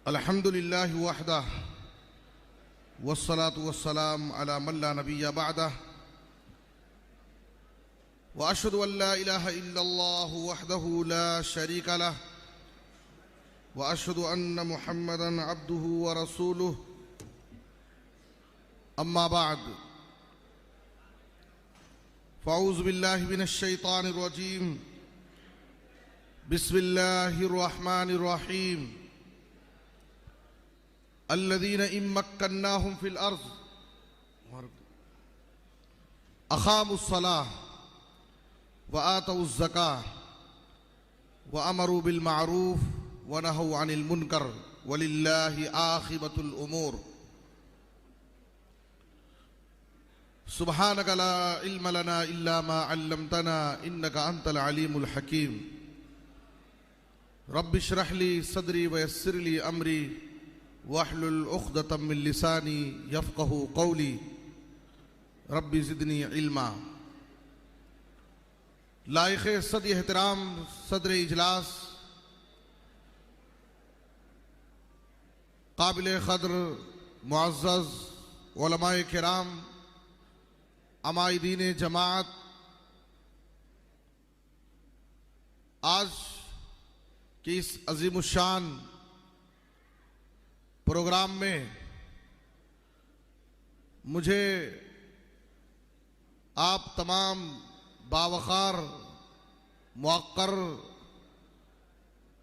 अल्हम्दुलिल्लाहि वहदह वस्सलातु वस्सलाम अला मन ला नबिय्य बअदह व अशहदु अन ला इलाहा इल्लल्लाहु वहदहु ला शरीका लह व अशहदु अन्न मुहम्मदन अब्दुहु व रसूलुहु अम्मा बाद फ़अऊज़ु बिल्लाहि मिनश शैतानिर रजीम बिस्मिल्लाहिर रहमानिर रहीम अल्लज़ीना इम मक्कन्नाहुम फ़िल अर्ज़ अक़ामुस्सलाह व आतउज़्ज़काह व अमरू बिल मारूफ़ व नहौ अनिल मुनकर वलिल्लाहि आक़िबतुल उमूर। सुब्हानक ला इल्म लना इल्ला मा अल्लमतना इन्नका अंतल अलीमुल हकीम। रब्बि इश्रह ली सदरी व यस्सिर ली अमरी वहलुल उक़दतम मिन लिसानी यफ़क़हू क़ौली रब्बि ज़िदनी इल्मा। लाइक़े सद एहतराम सदर इजलास काबिल क़द्र मुअज़्ज़ज़ उलमाए किराम अमाइदीन जमात, आज की इस अज़ीमुश्शान प्रोग्राम में मुझे आप तमाम बावक़ार मुअक्कर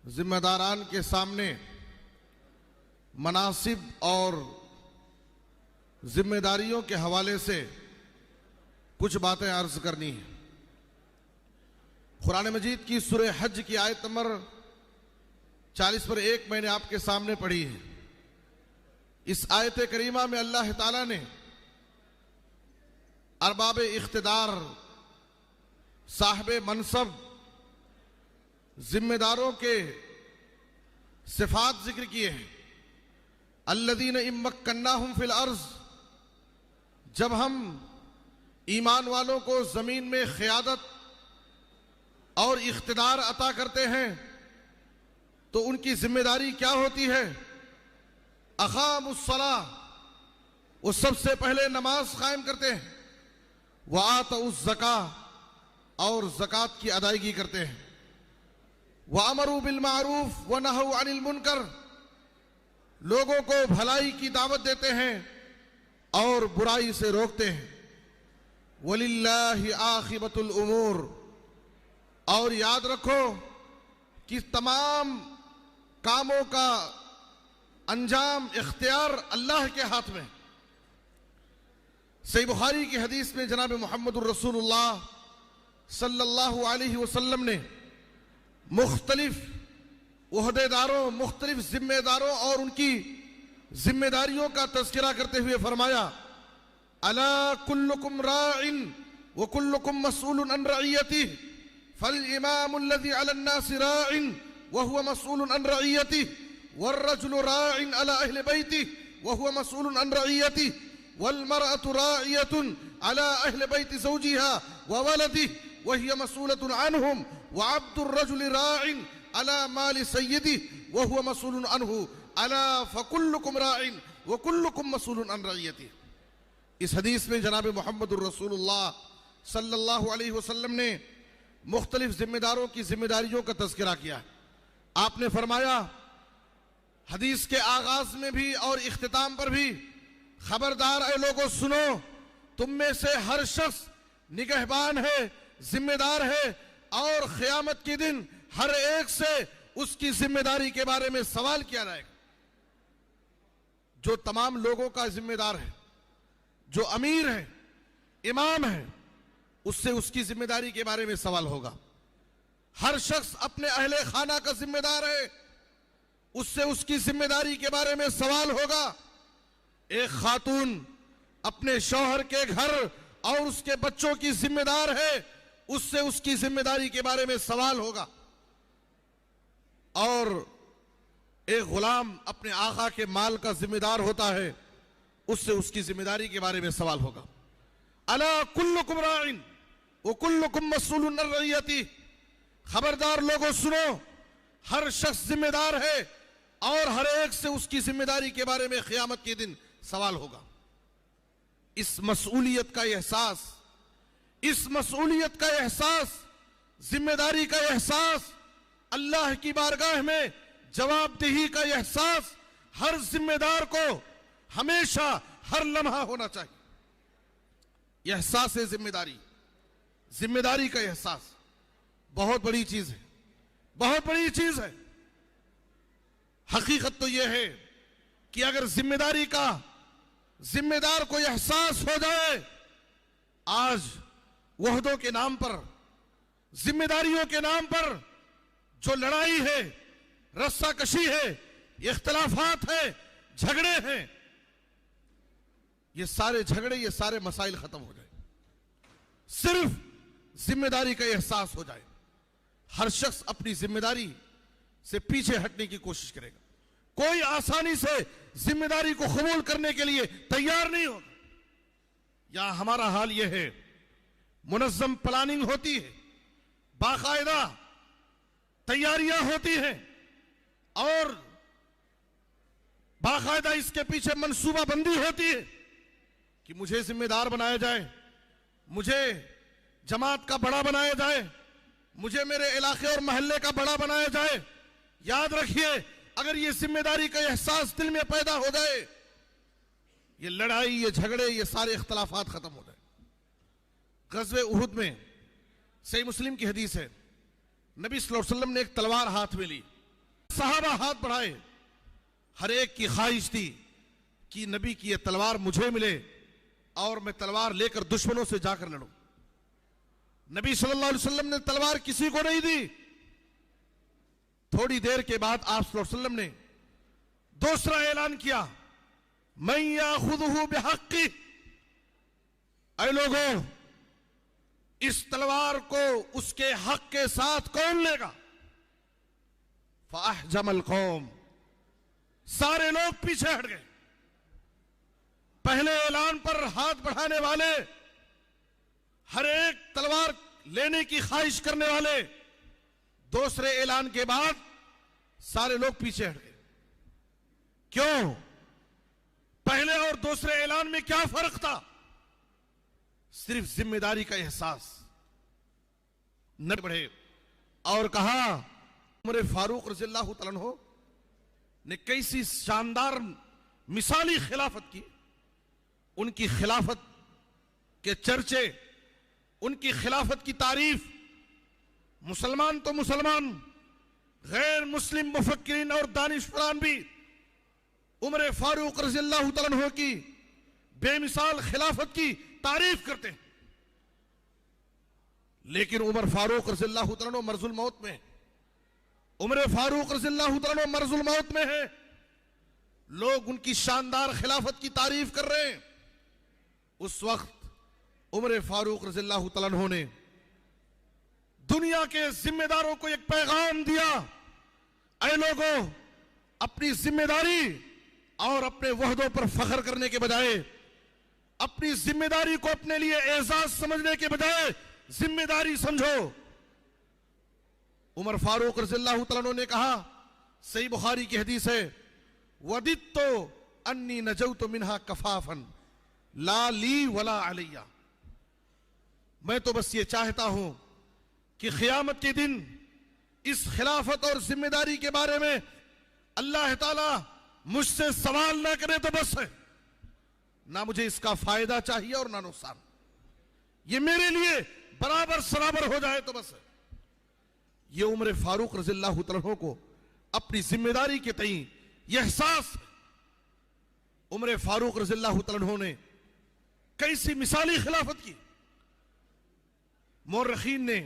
ज़िम्मेदारान के सामने मनासिब और ज़िम्मेदारियों के हवाले से कुछ बातें अर्ज करनी है। कुरान मजीद की सूरह हज की आयत नंबर 40 पर एक मैंने आपके सामने पढ़ी है। इस आयत करीमा में अल्लाह ताला ने अरबाब इख्तिदार, साहिब मनसब, जिम्मेदारों के सिफात जिक्र किए हैं। अल्लज़ीना इम मक्कन्नाहुम फ़िल अर्ज़, जब हम ईमान वालों को जमीन में क़ियादत और इख्तिदार अता करते हैं तो उनकी जिम्मेदारी क्या होती है? अक़ामुस्सलाह, वो सबसे पहले नमाज कायम करते हैं। व आतउज़्ज़काह, और ज़कात की अदायगी करते हैं। व अमरू बिल मारूफ़ व नहौ अनिल मुनकर, लोगों को भलाई की दावत देते हैं और बुराई से रोकते हैं। वलिल्लाहि आक़िबतुल उमूर, और याद रखो कि तमाम कामों का अंजाम इख्तियार अल्लाह के हाथ में। सही बुखारी की हदीस में जनाब मुहम्मदुर रसूलुल्लाह सल्लल्लाहु अलैहि वसल्लम ने मुख्तलिफ ओहदेदारों, मुख्तलिफ जिम्मेदारों और उनकी जिम्मेदारियों का तज़किरा करते हुए फरमाया, अला कुल्लुकुम राइन व कुल्लुकुम मसऊलुन अन रइयतिही फल इमामुल्लज़ी अलन नासि राइन व हुवा मसऊलुन अन रइयतिही वर्रजुलु राइन अला अहलि बैतिही व हुवा मसऊलुन अन रइयतिही वल मरअतु राइयतुन अला अहलि बैति ज़ौजिहा व वलदिही व हिय मसऊलतुन अन्हुम व अब्दुर रजुलि राइन अला मालि सय्यदिही व हुवा मसऊलुन अन्हु अला फकुल्लुकुम राइन व कुल्लुकुम मसऊलुन अन रइयतिही। इस हदीस में जनाब मुहम्मदुर रसूलुल्लाह सल्लल्लाहु अलैहि वसल्लम ने मुख्तलिफ जिम्मेदारों की जिम्मेदारियों का तज़किरा किया। आपने फरमाया हदीस के आगाज में भी और इख्तिताम पर भी, खबरदार ऐ लोगों सुनो, तुम में से हर शख्स निगहबान है, जिम्मेदार है, और क़यामत के दिन हर एक से उसकी जिम्मेदारी के बारे में सवाल किया जाएगा। जो तमाम लोगों का जिम्मेदार है, जो अमीर है, इमाम है, उससे उसकी जिम्मेदारी के बारे में सवाल होगा। हर शख्स अपने अहले खाना का जिम्मेदार है, उससे उसकी जिम्मेदारी के बारे में सवाल होगा। एक खातून अपने शौहर के घर और उसके बच्चों की जिम्मेदार है, उससे उसकी जिम्मेदारी के बारे में सवाल होगा। और एक गुलाम अपने आका के माल का जिम्मेदार होता है, उससे उसकी जिम्मेदारी के बारे में सवाल होगा। अला कुल्लुकुम राइन व कुल्लुकुम मसऊलुन अन रइयतिही, खबरदार लोगों सुनो, हर शख्स जिम्मेदार है, और हर एक से उसकी जिम्मेदारी के बारे में क़यामत के दिन सवाल होगा। इस मसूलियत का एहसास, इस मसूलियत का एहसास, जिम्मेदारी का एहसास, अल्लाह की बारगाह में जवाबदेही का एहसास हर जिम्मेदार को हमेशा हर लम्हा होना चाहिए। एहसास है जिम्मेदारी, जिम्मेदारी का एहसास बहुत बड़ी चीज है, बहुत बड़ी चीज है। हकीकत तो यह है कि अगर जिम्मेदारी का जिम्मेदार को एहसास हो जाए, आज वहदों के नाम पर, जिम्मेदारियों के नाम पर जो लड़ाई है, रस्साकशी है, इख्तिलाफात है, झगड़े हैं, ये सारे झगड़े, ये सारे मसाइल खत्म हो जाए। सिर्फ जिम्मेदारी का एहसास हो जाए, हर शख्स अपनी जिम्मेदारी से पीछे हटने की कोशिश करेगा। कोई आसानी से जिम्मेदारी को कबूल करने के लिए तैयार नहीं होगा। यहां हमारा हाल यह है, मुनज़्ज़म प्लानिंग होती है, बाकायदा तैयारियां होती हैं और बाकायदा इसके पीछे मंसूबाबंदी होती है कि मुझे जिम्मेदार बनाया जाए, मुझे जमात का बड़ा बनाया जाए, मुझे मेरे इलाके और मोहल्ले का बड़ा बनाया जाए। याद रखिए, अगर ये जिम्मेदारी का एहसास दिल में पैदा हो जाए, ये लड़ाई, ये झगड़े, ये सारे इख्तिलाफात खत्म हो जाए। ग़ज़वे उहुद में सही मुस्लिम की हदीस है, नबी सल्लल्लाहु अलैहि वसल्लम ने एक तलवार हाथ में ली, सहाबा हाथ बढ़ाए, हर एक की ख्वाहिश थी कि नबी की यह तलवार मुझे मिले और मैं तलवार लेकर दुश्मनों से जाकर लड़ूं। नबी सल्लल्लाहु अलैहि वसल्लम ने तलवार किसी को नहीं दी। थोड़ी देर के बाद आप सल्लल्लाहु अलैहि वसल्लम ने दूसरा ऐलान किया, मैं याखुदुहु बिहक्की, ऐ लोगों, इस तलवार को उसके हक के साथ कौन लेगा? फअहजमल कौम, सारे लोग पीछे हट गए। पहले ऐलान पर हाथ बढ़ाने वाले, हर एक तलवार लेने की ख्वाहिश करने वाले, दूसरे ऐलान के बाद सारे लोग पीछे हट गए। क्यों? पहले और दूसरे ऐलान में क्या फर्क था? सिर्फ जिम्मेदारी का एहसास। न बढ़े और कहा, उमर फारूक रज़ियल्लाहु तआला अन्हु ने कैसी शानदार मिसाली खिलाफत की। उनकी खिलाफत के चर्चे, उनकी खिलाफत की तारीफ मुसलमान तो मुसलमान, गैर मुस्लिम मुफक्किरीन और दानिशवरान भी उमर फारूक रज़ियल्लाहु तआला अन्हु की बेमिसाल खिलाफत की तारीफ करते हैं। लेकिन उमर फारूक रज़ियल्लाहु तआला अन्हु मर्जुल मौत में, उमर फारूक रज़ियल्लाहु तआला अन्हु मर्जुल मौत में है। लोग उनकी शानदार खिलाफत की तारीफ कर रहे हैं। उस वक्त उमर फारूक रज़ियल्लाहु तआला अन्हु ने दुनिया के जिम्मेदारों को एक पैगाम दिया, ऐ लोगों, अपनी जिम्मेदारी और अपने वहदों पर फख्र करने के बजाय, अपनी जिम्मेदारी को अपने लिए एजाज समझने के बजाय जिम्मेदारी समझो। उमर फारूक रज़ियल्लाहु तआला अन्हु ने कहा, सही बुखारी की हदीस है, वदित्तु अन्नी नजौतु मिन्हा कफाफन ला ली वला अलैया, मैं तो बस ये चाहता हूं कि क़यामत के दिन इस खिलाफत और जिम्मेदारी के बारे में अल्लाह ताला मुझसे सवाल ना करे तो बस है, ना मुझे इसका फायदा चाहिए और ना नुकसान, ये मेरे लिए बराबर सराबर हो जाए तो बस है। ये उमर फारूक रज़ियल्लाहु तआला अन्हु को अपनी जिम्मेदारी के तई यह एहसास। उमर फारूक रज़ियल्लाहु तआला अन्हु ने कैसी मिसाली खिलाफत की। मोर्रखीन ने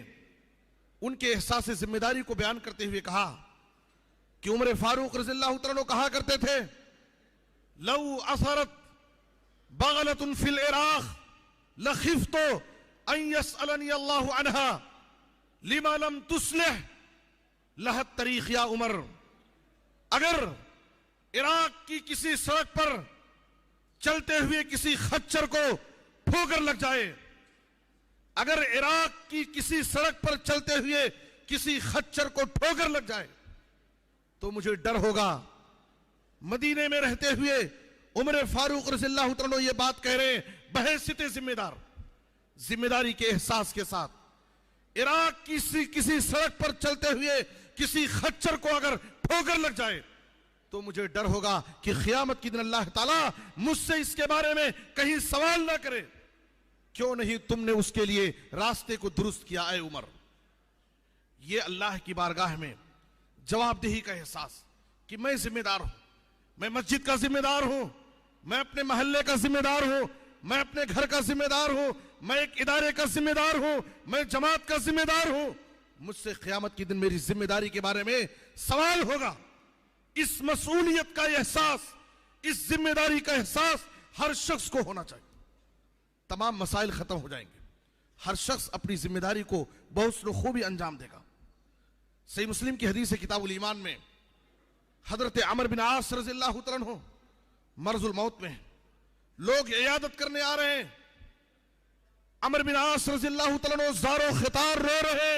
उनके एहसास जिम्मेदारी को बयान करते हुए कहा कि उमर फारूक रज़ियल्लाहु तआला अन्हु कहा करते थे, लौ असरत बगलतुन फिल इराक़ लखिफ्तु अन यसअलनी अल्लाहु अन्हा लिमा लम तुस्लिह लहत तरीक़ या उमर। अगर इराक की किसी सड़क पर चलते हुए किसी खच्चर को ठोकर लग जाए, अगर इराक की किसी सड़क पर चलते हुए किसी खच्चर को ठोकर लग जाए, तो मुझे डर होगा मदीने में रहते हुए उमर फारूक रज़ियल्लाहु तआला ये बात कह रहे हैं बहैसियत जिम्मेदार, जिम्मेदारी के एहसास के साथ। इराक की किसी सड़क पर चलते हुए किसी खच्चर को अगर ठोकर लग जाए तो मुझे डर होगा कि क़यामत के दिन अल्लाह ताला मुझसे इसके बारे में कहीं सवाल ना करे, क्यों नहीं तुमने उसके लिए रास्ते को दुरुस्त किया ऐ उमर। ये अल्लाह की बारगाह में जवाबदेही का एहसास कि मैं जिम्मेदार हूं, मैं मस्जिद का जिम्मेदार हूं, मैं अपने मोहल्ले का जिम्मेदार हूं, मैं अपने घर का जिम्मेदार हूं, मैं एक इदारे का जिम्मेदार हूं, मैं जमात का जिम्मेदार हूं। मुझसे क़यामत के दिन मेरी जिम्मेदारी के बारे में सवाल होगा। इस मसूलियत का एहसास, इस जिम्मेदारी का एहसास हर शख्स को होना चाहिए। तमाम मसाइल खत्म हो जाएंगे, हर शख्स अपनी जिम्मेदारी को बहुत खूबी अंजाम देगा। सही मुस्लिम की हदीस है किताबुल ईमान में, हजरत अमर बिन आस रज़ियल्लाहु तआला अन्हु मर्जुल मौत में, लोग इयादत करने आ रहे हैं। अमर बिन आस रज़ियल्लाहु तआला अन्हु ज़ारो खितार रो रहे,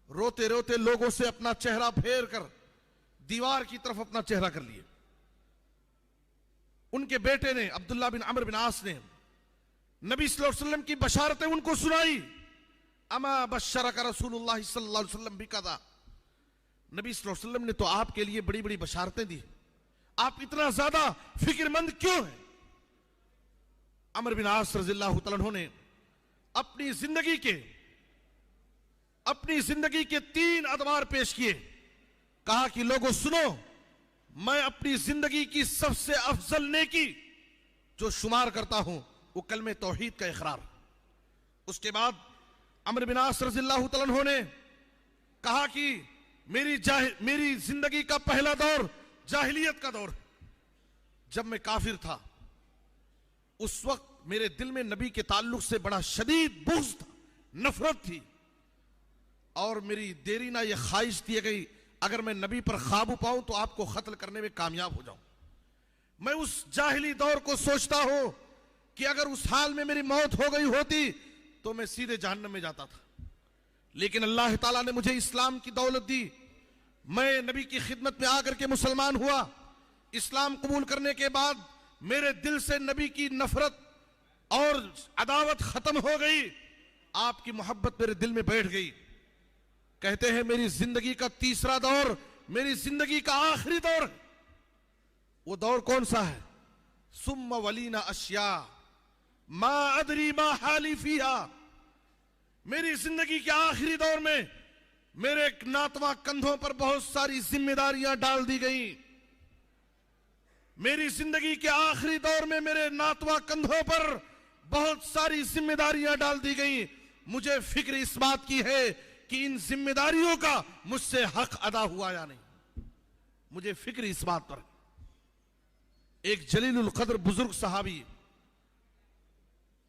रोते रोते लोगों से अपना चेहरा फेर कर दीवार की तरफ अपना चेहरा कर लिए। उनके बेटे ने अब्दुल्ला बिन अमर बिन आस ने नबी सल्लल्लाहु अलैहि वसल्लम की बशारतें उनको सुनाई। अमा बशरका रसूलुल्लाह सल्लल्लाहु अलैहि वसल्लम बिकदा, नबी सल्लल्लाहु अलैहि वसल्लम ने तो आपके लिए बड़ी बड़ी बशारतें दी, आप इतना ज्यादा फिक्रमंद क्यों हैं? अमर बिन आस रज़ियल्लाहु तआला अन्हु ने अपनी जिंदगी के 3 अदवार पेश किए। कहा कि लोगों सुनो, मैं अपनी जिंदगी की सबसे अफजल नेकी जो शुमार करता हूं वो कलमे तौहीद का इकरार। उसके बाद अमर बिन आस रज़ियल्लाहु तआला अन्हु ने कहा कि मेरी जिंदगी का पहला दौर जाहिलियत का दौर, जब मैं काफिर था उस वक्त मेरे दिल में नबी के ताल्लुक से बड़ा शदीद बुग़्ज़ था, नफरत थी, और मेरी देरी ना ये ख्वाहिश दी गई अगर मैं नबी पर काबू पाऊं तो आपको कत्ल करने में कामयाब हो जाऊं। मैं उस जाहिली दौर को सोचता हूं कि अगर उस हाल में मेरी मौत हो गई होती तो मैं सीधे जहन्नम में जाता था, लेकिन अल्लाह ताला ने मुझे इस्लाम की दौलत दी। मैं नबी की खिदमत में आकर के मुसलमान हुआ। इस्लाम कबूल करने के बाद मेरे दिल से नबी की नफरत और अदावत खत्म हो गई, आपकी मोहब्बत मेरे दिल में बैठ गई। कहते हैं मेरी जिंदगी का तीसरा दौर मेरी जिंदगी का आखिरी दौर है। वो दौर कौन सा है? सुम्मा वलीना अशिया मा अदरी मा हाली फीहा। मेरी जिंदगी के आखिरी दौर में मेरे नातवा कंधों पर बहुत सारी जिम्मेदारियां डाल दी गई। मेरी जिंदगी के आखिरी दौर में मेरे नातवा कंधों पर बहुत सारी जिम्मेदारियां डाल दी गई। मुझे फिक्र इस बात की है कि इन जिम्मेदारियों का मुझसे हक अदा हुआ या नहीं। मुझे फिक्र इस बात पर। एक जलीलुल कद्र बुजुर्ग सहाबी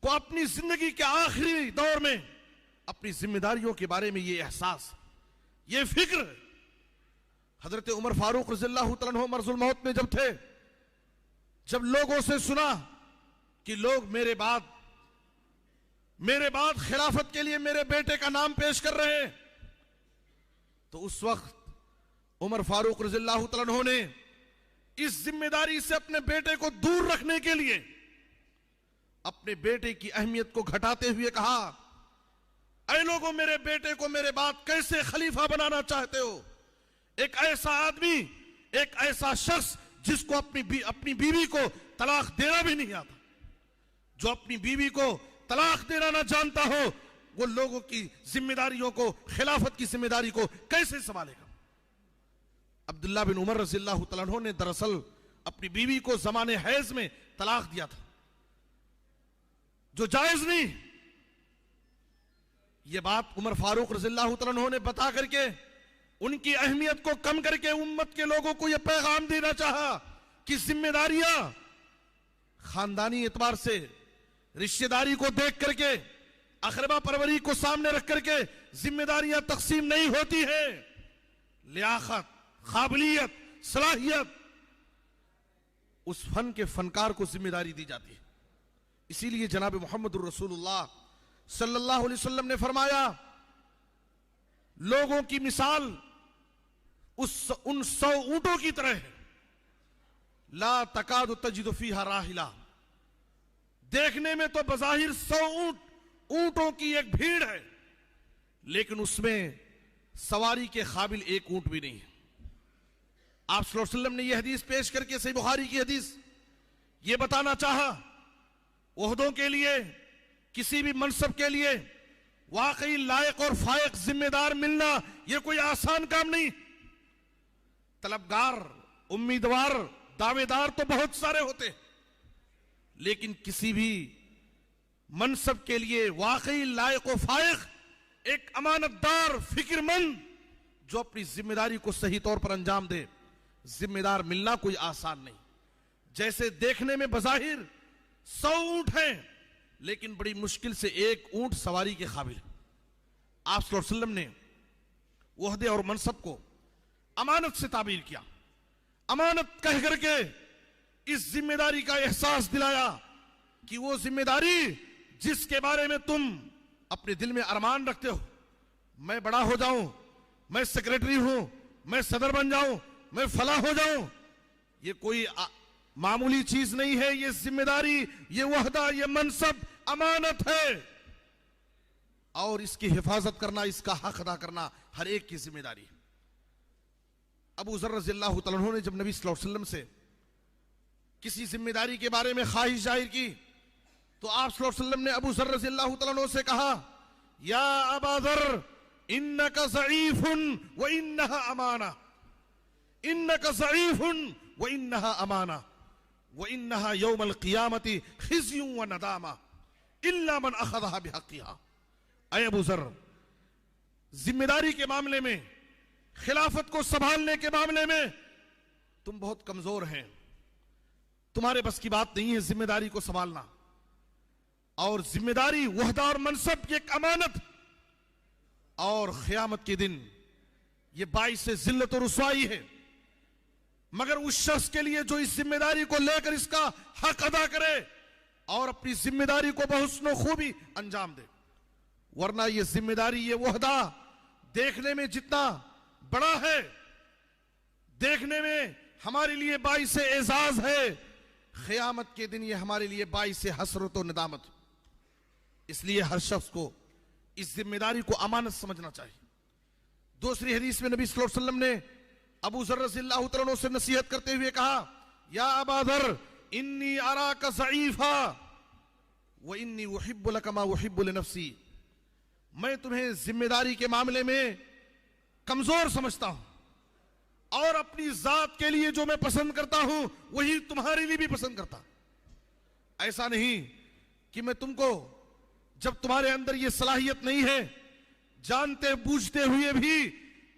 को अपनी जिंदगी के आखिरी दौर में अपनी जिम्मेदारियों के बारे में ये एहसास, ये फिक्र। हजरत उमर फारूक रज़ियल्लाहु तआला अन्हु मर्जुल मौत में जब थे, जब लोगों से सुना कि लोग मेरे बाद खिलाफत के लिए मेरे बेटे का नाम पेश कर रहे हैं, तो उस वक्त उमर फारूक रज़ियल्लाहु तआला अन्हु ने इस जिम्मेदारी से अपने बेटे को दूर रखने के लिए अपने बेटे की अहमियत को घटाते हुए कहा, ऐ लोगों, मेरे बेटे को मेरे बाद कैसे खलीफा बनाना चाहते हो? एक ऐसा आदमी, एक ऐसा शख्स जिसको अपनी बीवी को तलाक देना भी नहीं आता, जो अपनी बीवी को तलाक देना ना जानता हो, वो लोगों की जिम्मेदारियों को, खिलाफत की जिम्मेदारी को कैसे संभालेगा? अब्दुल्ला बिन उमर रज़ियल्लाहु तआला अन्हु ने दरअसल अपनी बीवी को ज़माने हैज में तलाक दिया था, जो जायज नहीं। ये बात उमर फारूक रज़ियल्लाहु तआला अन्हु ने बता करके उनकी अहमियत को कम करके उम्मत के लोगों को यह पैगाम देना चाहा कि जिम्मेदारियां खानदानी एतबार से, रिश्तेदारी को देख करके, अखरबा परवरी को सामने रख करके जिम्मेदारियां तकसीम नहीं होती है। लियाकत, काबिलियत, सलाहियत, उस फन के फनकार को जिम्मेदारी दी जाती है। इसीलिए जनाब मोहम्मद रसूलुल्लाह सल्लल्लाहु अलैहि वसल्लम ने फरमाया, लोगों की मिसाल उन 100 ऊंटों की तरह है ला तकादु तजिदु फीहा राहिला, देखने में तो बज़ाहिर 100 ऊंटों की एक भीड़ है, लेकिन उसमें सवारी के काबिल एक ऊंट भी नहीं है। आप सल्लल्लाहु अलैहि वसल्लम ने यह हदीस पेश करके, सही बुखारी की हदीस, यह बताना चाहा ओहदों के लिए, किसी भी मनसब के लिए वाकई लायक और फायक जिम्मेदार मिलना यह कोई आसान काम नहीं। तलबगार, उम्मीदवार, दावेदार तो बहुत सारे होते, लेकिन किसी भी मनसब के लिए वाकई लायक और फायक एक अमानतदार, फिक्रमंद, जो अपनी जिम्मेदारी को सही तौर पर अंजाम दे, जिम्मेदार मिलना कोई आसान नहीं। जैसे देखने में बज़ाहिर 100 ऊंट हैं, लेकिन बड़ी मुश्किल से एक ऊंट सवारी के काबिल है। आप सल्लल्लाहु अलैहि वसल्लम ने ओहदे और मनसब को अमानत से ताबीर किया, अमानत कह करके इस जिम्मेदारी का एहसास दिलाया कि वो जिम्मेदारी जिसके बारे में तुम अपने दिल में अरमान रखते हो, मैं बड़ा हो जाऊं, मैं सेक्रेटरी हूं, मैं सदर बन जाऊं, मैं फला हो जाऊं, ये कोई मामूली चीज नहीं है। ये जिम्मेदारी, ये वहदा, ये मनसब अमानत है, और इसकी हिफाजत करना, इसका हक अदा करना हर एक की जिम्मेदारी है। अबू ज़र रज़ियल्लाहु तआला अन्हु ने जब नबी सल्लल्लाहु अलैहि वसल्लम से किसी जिम्मेदारी के बारे में ख्वाहिश जाहिर की, तो आप सल्लल्लाहु अलैहि वसल्लम ने अबू ज़र रज़ियल्लाहु तआला अन्हु से कहा, या अबा ज़र इन्नका ज़ईफ़ुन व इन्नहा अमाना, इन्नका ज़ईफ़ुन व इन्नहा अमाना व इन्नहा यौमल क़ियामति ख़िज़्युन व नदामा इल्ला मन अख़ज़हा बिहक़्क़िहा। ऐ अबू ज़र, जिम्मेदारी के मामले में, खिलाफत को संभालने के मामले में तुम बहुत कमजोर हैं, तुम्हारे बस की बात नहीं है जिम्मेदारी को संभालना। और जिम्मेदारी, वहदा और मनसब की एक अमानत, और क़यामत के दिन ये बाइस से जिल्लत और रुसवाई है। मगर उस शख्स के लिए जो इस जिम्मेदारी को लेकर इसका हक अदा करे और अपनी जिम्मेदारी को बहुस्न खूबी अंजाम दे। वरना ये जिम्मेदारी, ये वहदा देखने में जितना बड़ा है, देखने में हमारे लिए बाइस से एजाज है, क़यामत के दिन ये हमारे लिए बाइस से हसरत और नदामत। इसलिए हर शख्स को इस जिम्मेदारी को अमानत समझना चाहिए। दूसरी हदीस में नबी सल्लल्लाहु अलैहि वसल्लम ने अबू ज़र रज़ियल्लाहु तआला अन्हु से नसीहत करते हुए कहा, या अबा ज़र इन्नी अराका ज़ईफ़ा व इन्नी उहिब्बु लका मा उहिब्बु लिनफ्सी, मैं तुम्हें जिम्मेदारी के मामले में कमजोर समझता हूं, और अपनी जात के लिए जो मैं पसंद करता हूं वही तुम्हारे लिए भी पसंद करता। ऐसा नहीं कि मैं तुमको, जब तुम्हारे अंदर ये सलाहियत नहीं है, जानते बूझते हुए भी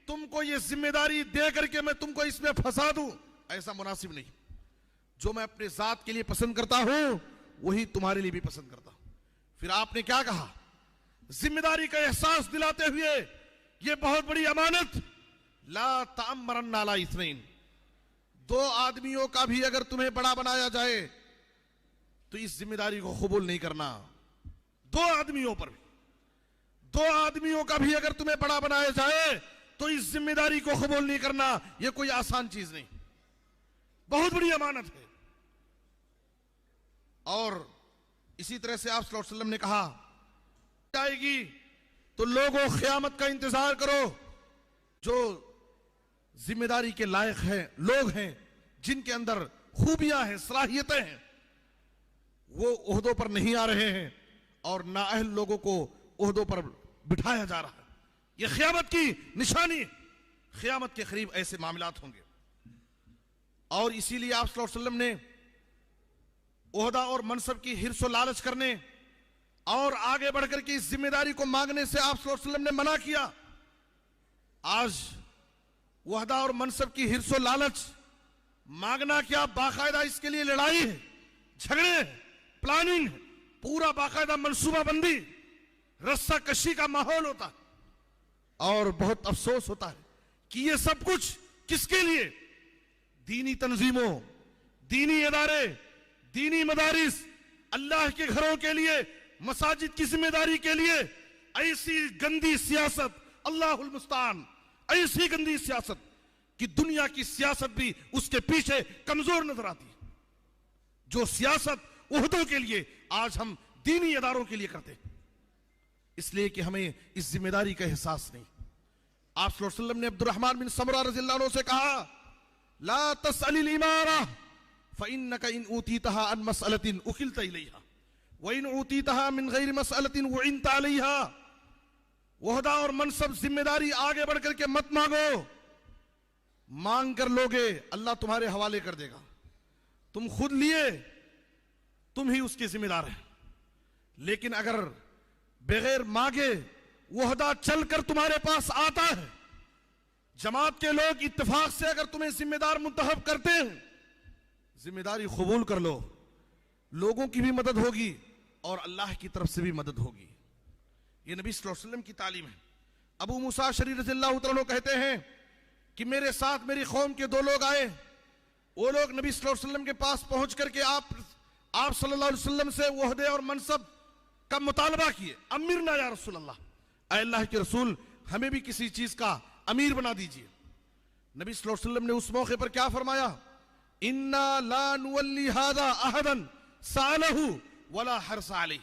तुमको ये जिम्मेदारी दे करके मैं तुमको इसमें फंसा दूं, ऐसा मुनासिब नहीं। जो मैं अपने जात के लिए पसंद करता हूं वही तुम्हारे लिए भी पसंद करता हूं। फिर आपने क्या कहा? जिम्मेदारी का एहसास दिलाते हुए, ये बहुत बड़ी अमानत, ला तअम्मरन्ना अला इस्नैन, 2 आदमियों का भी अगर तुम्हें बड़ा बनाया जाए तो इस जिम्मेदारी को कबूल नहीं करना। 2 आदमियों पर भी, 2 आदमियों का भी अगर तुम्हें बड़ा बनाया जाए तो इस जिम्मेदारी को कबूल नहीं करना। यह कोई आसान चीज नहीं, बहुत बड़ी अमानत है। और इसी तरह से आप सल्लल्लाहु अलैहि वसल्लम ने कहा, जाएगी तो लोगों क़यामत का इंतजार करो, जो जिम्मेदारी के लायक हैं, लोग हैं, जिनके अंदर खूबियां हैं, सलाहियतें हैं, वो ओहदों पर नहीं आ रहे हैं और नाअहल लोगों को ओहदों पर बिठाया जा रहा है। यह क़यामत की निशानी है। क़यामत के करीब ऐसे मामलात होंगे। और इसीलिए आप सल्लल्लाहु अलैहि वसल्लम ने ओहदा और मनसब की हिर्स और लालच करने और आगे बढ़कर के इस जिम्मेदारी को मांगने से आप सल्लल्लाहु अलैहि वसल्लम ने मना किया। आज ओहदा और मनसब की हिर्स और लालच मांगना क्या, बाकायदा इसके लिए लड़ाई है, झगड़े हैं, प्लानिंग है, पूरा बाकायदा मनसूबाबंदी, रस्सा कशी का माहौल होता है। और बहुत अफसोस होता है कि ये सब कुछ किसके लिए? दीनी तंजीमों, दीनी इदारे, दीनी मदारिस, अल्लाह के घरों के लिए, मसाजिद की जिम्मेदारी के लिए ऐसी गंदी सियासत, अल्लाहुल मुस्तान, ऐसी गंदी सियासत कि दुनिया की सियासत भी उसके पीछे कमजोर नजर आती है। जो सियासत ओहदों के लिए, आज हम दीनी इदारों के लिए करते हैं, इसलिए कि हमें इस जिम्मेदारी का एहसास नहीं। आप सल्लल्लाहु अलैहि वसल्लम ने अब्दुर्रहमान बिन समरा रज़ियल्लाहु अन्हु से कहा, ला तसअलिल इमारा फइन्नका इन ऊतीतहा अन मसअलतिन उकिलता इलैहा व इन ऊतीतहा मिन गैरि मसअलतिन उइनता अलैहा। ओहदा और मनसब, जिम्मेदारी आगे बढ़कर के मत मांगो, मांग कर लोगे अल्लाह तुम्हारे हवाले कर देगा। तुम खुद लिए, तुम ही उसके जिम्मेदार हैं। लेकिन अगर बगैर मांगे ओहदा चलकर तुम्हारे पास आता है, जमात के लोग इत्तेफाक से अगर तुम्हें जिम्मेदार मुंतखब करते हैं, जिम्मेदारी कबूल कर लो। लोगों की भी मदद होगी और अल्लाह की तरफ से भी मदद होगी। ये नबी सल्लल्लाहु अलैहि वसल्लम की तालीम है। अबू मूसा अशअरी रज़ियल्लाहु तआला कहते हैं कि मेरे साथ मेरी कौम के दो लोग आए। वो लोग नबी सल्लल्लाहु अलैहि वसल्लम के पास पहुंच करके आप सल्लल्लाहु अलैहि वसल्लम से ओहदे और मनसब का मुतालबा किए। अमीरना या रसूल अल्लाह, ऐ अल्लाह के रसूल, हमें भी किसी चीज का अमीर बना दीजिए। नबी सल्लल्लाहु अलैहि वसल्लम ने उस मौके पर क्या फरमाया, इन्ना ला नुवल्ली हादा अहदन सालहु वला हरसा अलैहि।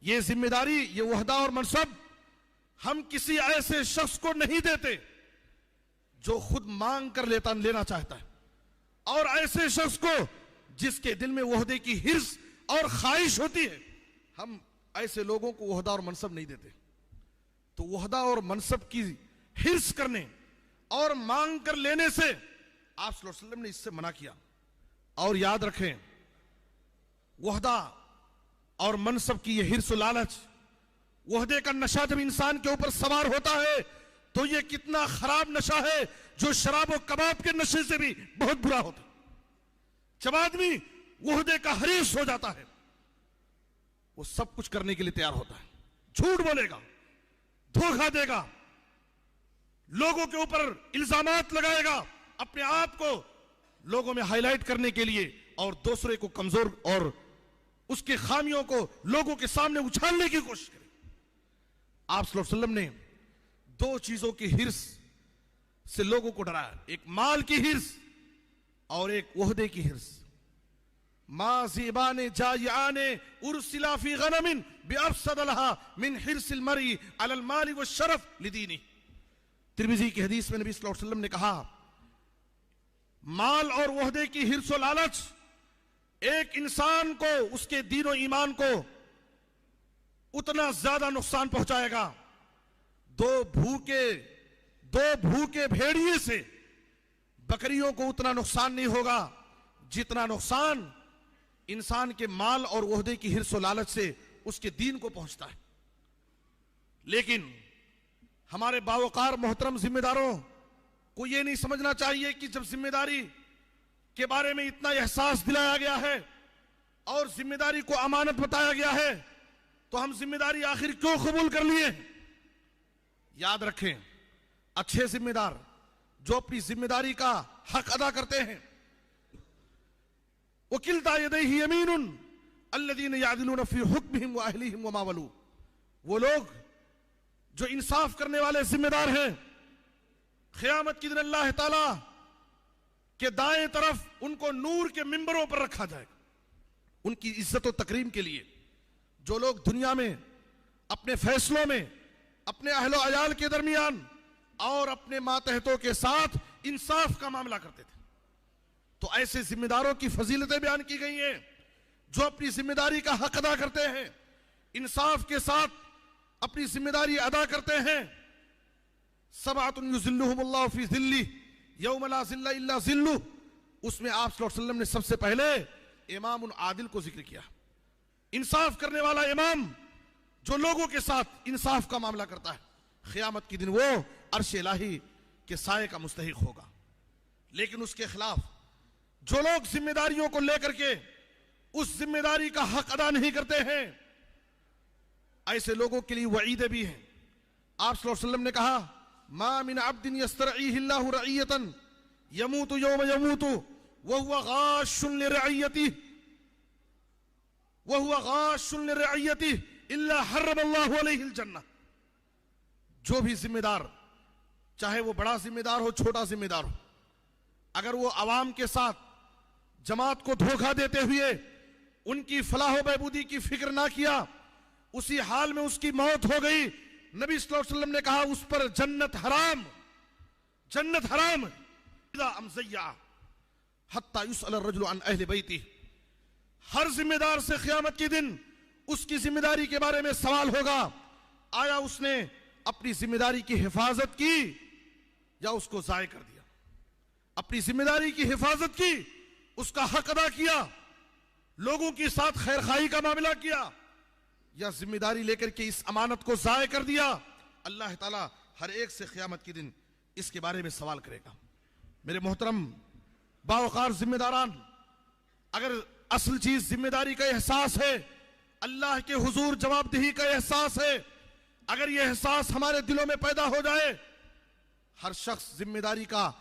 ये जिम्मेदारी, ये ओहदा और मनसब हम किसी ऐसे शख्स को नहीं देते जो खुद मांग कर लेना चाहता है, और ऐसे शख्स को जिसके दिल में ओहदे की हिर्स और ख्वाहिश होती है, हम ऐसे लोगों को ओहदा और मनसब नहीं देते। तो ओहदा और मनसब की हिर्स करने और मांग कर लेने से आप सल्लल्लाहु अलैहि वसल्लम ने इससे मना किया। और याद रखें, ओहदा और मनसब की यह हिर्स लालच, ओहदे का नशा जब इंसान के ऊपर सवार होता है तो यह कितना खराब नशा है, जो शराब और कबाब के नशे से भी बहुत बुरा होता है। जब आदमी ओहदे का हरीस हो जाता है, वो सब कुछ करने के लिए तैयार होता है। झूठ बोलेगा, धोखा देगा, लोगों के ऊपर इल्जामात लगाएगा, अपने आप को लोगों में हाईलाइट करने के लिए, और दूसरे को कमजोर और उसके खामियों को लोगों के सामने उछालने की कोशिश करे। आप सल्लल्लाहु अलैहि वसल्लम ने दो चीजों की हिर्स से लोगों को डराया, एक माल की हिर्स और एक ओहदे की हिर्स। मा ज़िबाने जायाने उरसिला फी गनमिन बिअफसद लहा मिन हिर्सिल मरई अलल माली व शरफ लिदीनी। तिर्मिज़ी की हदीस में नबी सल्लल्लाहु अलैहि वसल्लम ने कहा, माल और ओहदे की हिर्स और लालच एक इंसान को, उसके दीन और ईमान को उतना ज्यादा नुकसान पहुंचाएगा, दो भूखे भेड़िए से बकरियों को उतना नुकसान नहीं होगा जितना नुकसान इंसान के माल और ओहदे की हिर्स और लालच से उसके दीन को पहुंचता है। लेकिन हमारे बावकार मोहतरम जिम्मेदारों को यह नहीं समझना चाहिए कि जब जिम्मेदारी के बारे में इतना एहसास दिलाया गया है और जिम्मेदारी को अमानत बताया गया है, तो हम जिम्मेदारी आखिर क्यों कबूल कर लिए। याद रखें, अच्छे जिम्मेदार जो अपनी जिम्मेदारी का हक अदा करते हैं, वकिलता यदैहि यमीनुन अल्लज़ीना यादिलूना फी हुक्मिहिम व अहलिहिम व मा वलू। वो लोग जो इंसाफ करने वाले जिम्मेदार हैं, क़यामत के दिन अल्लाह ताला के दाएं तरफ उनको नूर के मिंबरों पर रखा जाएगा, उनकी इज्जत और तकरीम के लिए। जो लोग दुनिया में अपने फैसलों में अपने अहलो अयाल के दरमियान और अपने मातहतों के साथ इंसाफ का मामला करते थे, तो ऐसे जिम्मेदारों की फजीलतें बयान की गई हैं जो अपनी जिम्मेदारी का हक अदा करते हैं, इंसाफ के साथ अपनी जिम्मेदारी अदा करते हैं। सबअतुन युज़िल्लुहुमुल्लाहु फी ज़िल्लिही यौम ला ज़िल्ला इल्ला ज़िल्लुहु, उसमें आप सल्लल्लाहु अलैहि वसल्लम ने सबसे पहले इमामुन आदिल को जिक्र किया। इंसाफ करने वाला इमाम जो लोगों के साथ इंसाफ का मामला करता है, क़यामत के दिन वो अर्श इलाही के साए का मुस्तहिक होगा। लेकिन उसके खिलाफ जो लोग जिम्मेदारियों को लेकर के उस जिम्मेदारी का हक अदा नहीं करते हैं, ऐसे लोगों के लिए वईदें भी हैं। आप सल्लल्लाहु अलैहि वसल्लम ने कहा, मा मिन अब्दिन यस्तरईहिल्लाहु रईयतन यमूतु यौम यमूतु व हुवा गाशुन लिरईयतिही इल्ला हर्रमल्लाहु अलैहिल जन्नह। जो भी जिम्मेदार चाहे वो बड़ा जिम्मेदार हो छोटा जिम्मेदार हो, अगर वो आवाम के साथ जमात को धोखा देते हुए उनकी फलाह बहबूदी की फिक्र ना किया, उसी हाल में उसकी मौत हो गई, नबी सल्लल्लाहु अलैहि वसल्लम ने कहा उस पर जन्नत हराम, जन्नत हराम। हत्ता युसअल अर्रजुलु अन अहले बैती, हर जिम्मेदार से क़यामत के दिन उसकी जिम्मेदारी के बारे में सवाल होगा, आया उसने अपनी जिम्मेदारी की हिफाजत की या उसको जाय कर दिया, अपनी जिम्मेदारी की हिफाजत की, उसका हक अदा किया, लोगों के साथ खैरखाई का मामला किया, या जिम्मेदारी लेकर के इस अमानत को जाय कर दिया। अल्लाह ताला हर एक से क़यामत के दिन इसके बारे में सवाल करेगा। मेरे मोहतरम बावकार जिम्मेदारान, अगर असल चीज जिम्मेदारी का एहसास है, अल्लाह के हुजूर जवाबदेही का एहसास है, अगर यह एहसास हमारे दिलों में पैदा हो जाए, हर शख्स जिम्मेदारी का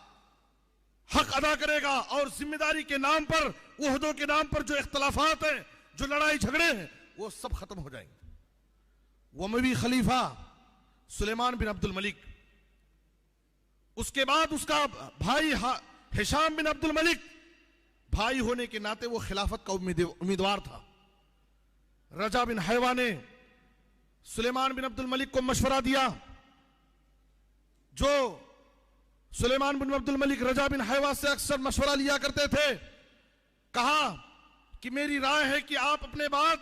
हक अदा करेगा और जिम्मेदारी के नाम पर, उहदों के नाम पर जो इख्तलाफात हैं, जो लड़ाई झगड़े हैं, वो सब खत्म हो जाएंगे। उमवी खलीफा सुलेमान बिन अब्दुल मलिक, उसके बाद उसका भाई हिशाम बिन अब्दुल मलिक, भाई होने के नाते वो खिलाफत का उम्मीदवार था। रजा बिन हैवा ने सुलेमान बिन अब्दुल मलिक को मशवरा दिया, जो सुलेमान बिन अब्दुल मलिक रजा बिन हैवा से अक्सर मशवरा लिया करते थे। कहा कि मेरी राय है कि आप अपने बाद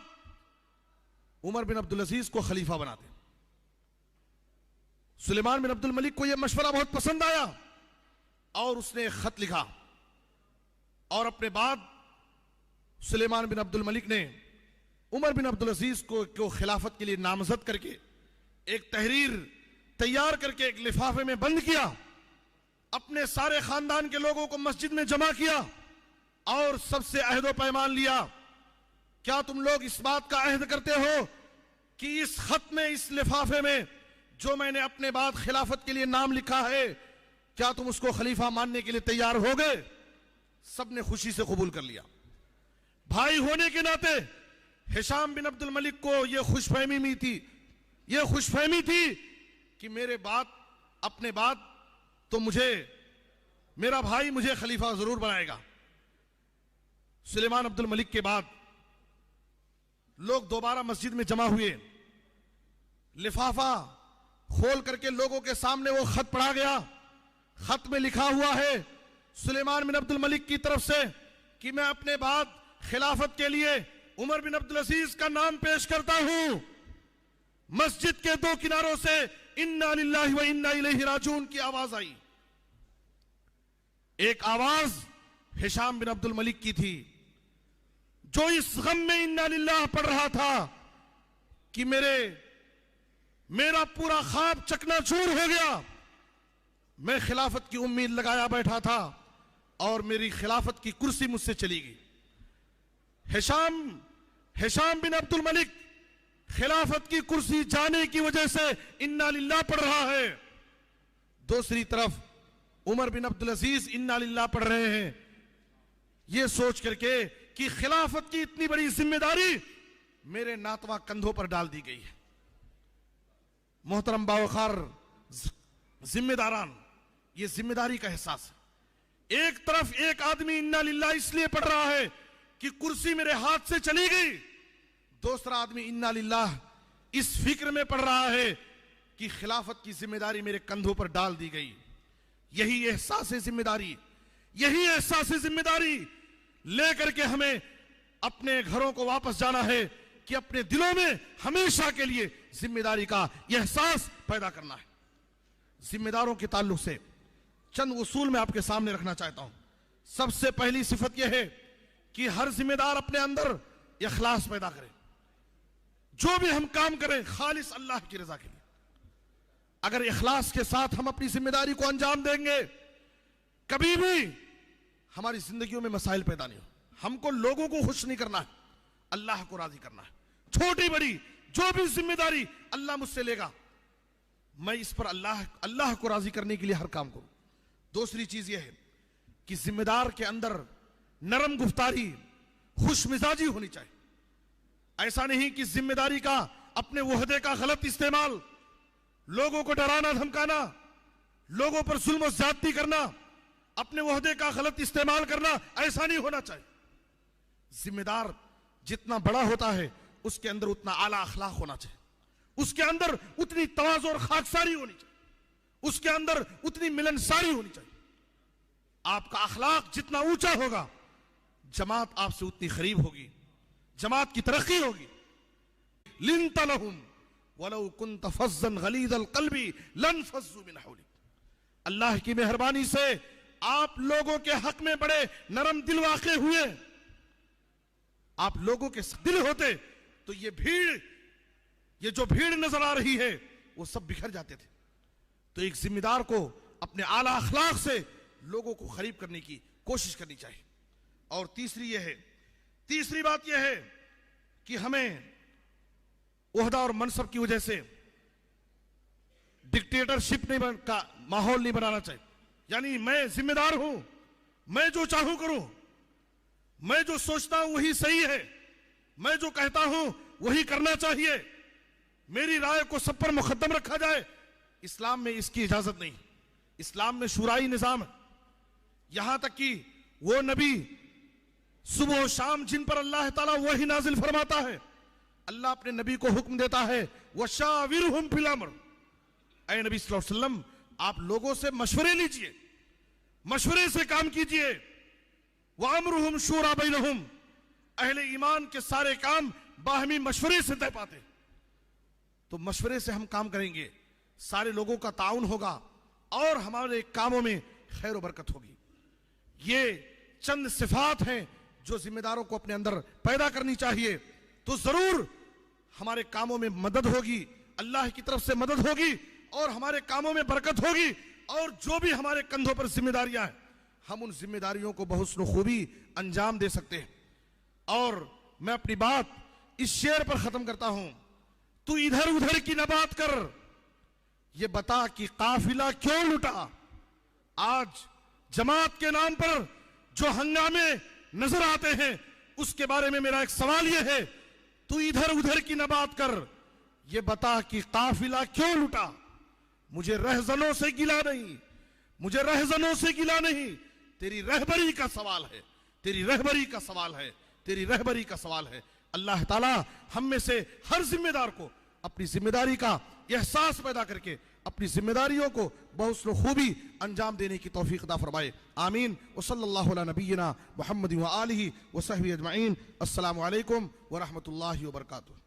उमर बिन अब्दुल अजीज को खलीफा बना दें। सुलेमान बिन अब्दुल मलिक को यह मशवरा बहुत पसंद आया और उसने एक खत लिखा और अपने बाद सुलेमान बिन अब्दुल मलिक ने उमर बिन अब्दुल अजीज को खिलाफत के लिए नामजद करके एक तहरीर तैयार करके एक लिफाफे में बंद किया, अपने सारे खानदान के लोगों को मस्जिद में जमा किया और सबसे अहद व पैमान लिया, क्या तुम लोग इस बात का अहद करते हो कि इस खत में, इस लिफाफे में जो मैंने अपने बाद खिलाफत के लिए नाम लिखा है, क्या तुम उसको खलीफा मानने के लिए तैयार हो गए? सबने खुशी से कबूल कर लिया। भाई होने के नाते हिशाम बिन अब्दुल मलिक को यह खुशफहमी थी कि मेरे बाद, अपने बाद तो मेरा भाई मुझे खलीफा जरूर बनाएगा। सुलेमान अब्दुल मलिक के बाद लोग दोबारा मस्जिद में जमा हुए, लिफाफा खोल करके लोगों के सामने वो खत पढ़ा गया। खत में लिखा हुआ है सुलेमान बिन अब्दुल मलिक की तरफ से कि मैं अपने बाद खिलाफत के लिए उमर बिन अब्दुल अजीज का नाम पेश करता हूं। मस्जिद के दो किनारों से इन्ना लिल्लाहि व इन्ना इलैहि राजिऊन की आवाज आई। एक आवाज हिशाम बिन अब्दुल मलिक की थी, जो इस गम में इन्ना लिल्लाह पढ़ रहा था कि मेरा पूरा ख्वाब चकनाचूर हो गया। मैं खिलाफत की उम्मीद लगाया बैठा था और मेरी खिलाफत की कुर्सी मुझसे चली गई। हिशाम बिन अब्दुल मलिक खिलाफत की कुर्सी जाने की वजह से इन्ना लिल्लाह पढ़ रहा है, दूसरी तरफ उमर बिन अब्दुल अजीज इन्ना लिल्लाह पढ़ रहे हैं, यह सोच करके कि खिलाफत की इतनी बड़ी जिम्मेदारी मेरे नातवा कंधों पर डाल दी गई है। मोहतरम बावखार जिम्मेदारान, ये जिम्मेदारी का एहसास है। एक तरफ एक आदमी इन्ना लिल्लाह इसलिए पढ़ रहा है कि कुर्सी मेरे हाथ से चली गई, दूसरा आदमी इन्ना लिल्लाह इस फिक्र में पढ़ रहा है कि खिलाफत की जिम्मेदारी मेरे कंधों पर डाल दी गई। यही एहसास जिम्मेदारी लेकर के हमें अपने घरों को वापस जाना है कि अपने दिलों में हमेशा के लिए जिम्मेदारी का यह एहसास पैदा करना है। जिम्मेदारों के ताल्लुक से चंद उसूल मैं आपके सामने रखना चाहता हूं। सबसे पहली सिफत यह है कि हर जिम्मेदार अपने अंदर इखलास पैदा करे। जो भी हम काम करें खालिस अल्लाह की रजा के लिए। अगर इखलास के साथ हम अपनी जिम्मेदारी को अंजाम देंगे, कभी भी हमारी जिंदगियों में मसाइल पैदा नहीं हो। हमको लोगों को खुश नहीं करना है, अल्लाह को राजी करना है। छोटी बड़ी जो भी जिम्मेदारी अल्लाह मुझसे लेगा, मैं इस पर अल्लाह को राजी करने के लिए हर काम करूं। दूसरी चीज यह है कि जिम्मेदार के अंदर नरम गुफ्तारी, खुश मिजाजी होनी चाहिए। ऐसा नहीं कि जिम्मेदारी का, अपने वहदे का गलत इस्तेमाल, लोगों को डराना धमकाना, लोगों पर जुल्म और ज्यादती करना, अपने ओहदे का गलत इस्तेमाल करना, ऐसा नहीं होना चाहिए। जिम्मेदार जितना बड़ा होता है उसके अंदर उतना आला अखलाक होना चाहिए, उसके अंदर उतनी तवाज़ु और खाकसारी होनी चाहिए, उसके अंदर उतनी मिलनसारी होनी चाहिए। आपका अखलाक जितना ऊंचा होगा, जमात आपसे उतनी करीब होगी, जमात की तरक्की होगी। लिन्त लहुम वलौ कुन्त फज़्ज़न गलीज़ल क़ल्बि लनफ़ज़्ज़ू मिन हौलिक। अल्लाह की मेहरबानी से आप लोगों के हक में बड़े नरम दिल वाक़े हुए। आप लोगों के दिल होते तो ये जो भीड़ नजर आ रही है वो सब बिखर जाते थे। तो एक जिम्मेदार को अपने आला अखलाक से लोगों को करीब करने की कोशिश करनी चाहिए। और तीसरी बात यह है कि हमें ओहदा और मनसब की वजह से डिक्टेटरशिप का माहौल नहीं बनाना चाहिए। यानी मैं जिम्मेदार हूं, मैं जो चाहूं करूं, मैं जो सोचता हूं वही सही है, मैं जो कहता हूं वही करना चाहिए, मेरी राय को सब पर मुकद्दम रखा जाए। इस्लाम में इसकी इजाजत नहीं। इस्लाम में शुराई निजाम है। यहां तक कि वो नबी सुबह और शाम जिन पर अल्लाह ताला वही नाजिल फरमाता है, अल्लाह अपने नबी को हुक्म देता है वशाविरहुम फिल अम्र। ऐ नबी सल्लल्लाहु अलैहि वसल्लम, आप लोगों से मशवरे लीजिए, मशवरे से काम कीजिए। वअम्रुहुम शूरा बैनहुम, अहले ईमान के सारे काम बाहमी मशवरे से तय पाते। तो मशवरे से हम काम करेंगे, सारे लोगों का ताउन होगा और हमारे कामों में खैर और बरकत होगी। ये चंद सिफात हैं जो जिम्मेदारों को अपने अंदर पैदा करनी चाहिए, तो जरूर हमारे कामों में मदद होगी, अल्लाह की तरफ से मदद होगी और हमारे कामों में बरकत होगी। और जो भी हमारे कंधों पर जिम्मेदारियां हैं, हम उन जिम्मेदारियों को बहुस्न खूबी अंजाम दे सकते हैं। और मैं अपनी बात इस शेर पर खत्म करता हूं, तू इधर उधर की न बात कर, ये बता कि काफिला क्यों लुटा। आज जमात के नाम पर जो हंगामे नजर आते हैं, उसके बारे में मेरा एक सवाल यह है, तू इधर उधर की न बात कर, ये बता कि काफिला क्यों लुटा। मुझे रहजनों से गिला नहीं, मुझे रहजनों से गिला नहीं, तेरी रहबरी का सवाल है, तेरी रहबरी का सवाल है, तेरी रहबरी का सवाल है। अल्लाह ताला हम में से हर जिम्मेदार को अपनी जिम्मेदारी का एहसास पैदा करके अपनी जिम्मेदारियों को बहुस्न खूबी अंजाम देने की तौफीक अता फरमाए। आमीन। व सल्लल्लाहु अला नबीना मुहम्मद व आलिहि व सहबी अजमाइन। अस्सलामु अलैकुम व रहमतुल्लाहि व बरकातुहू।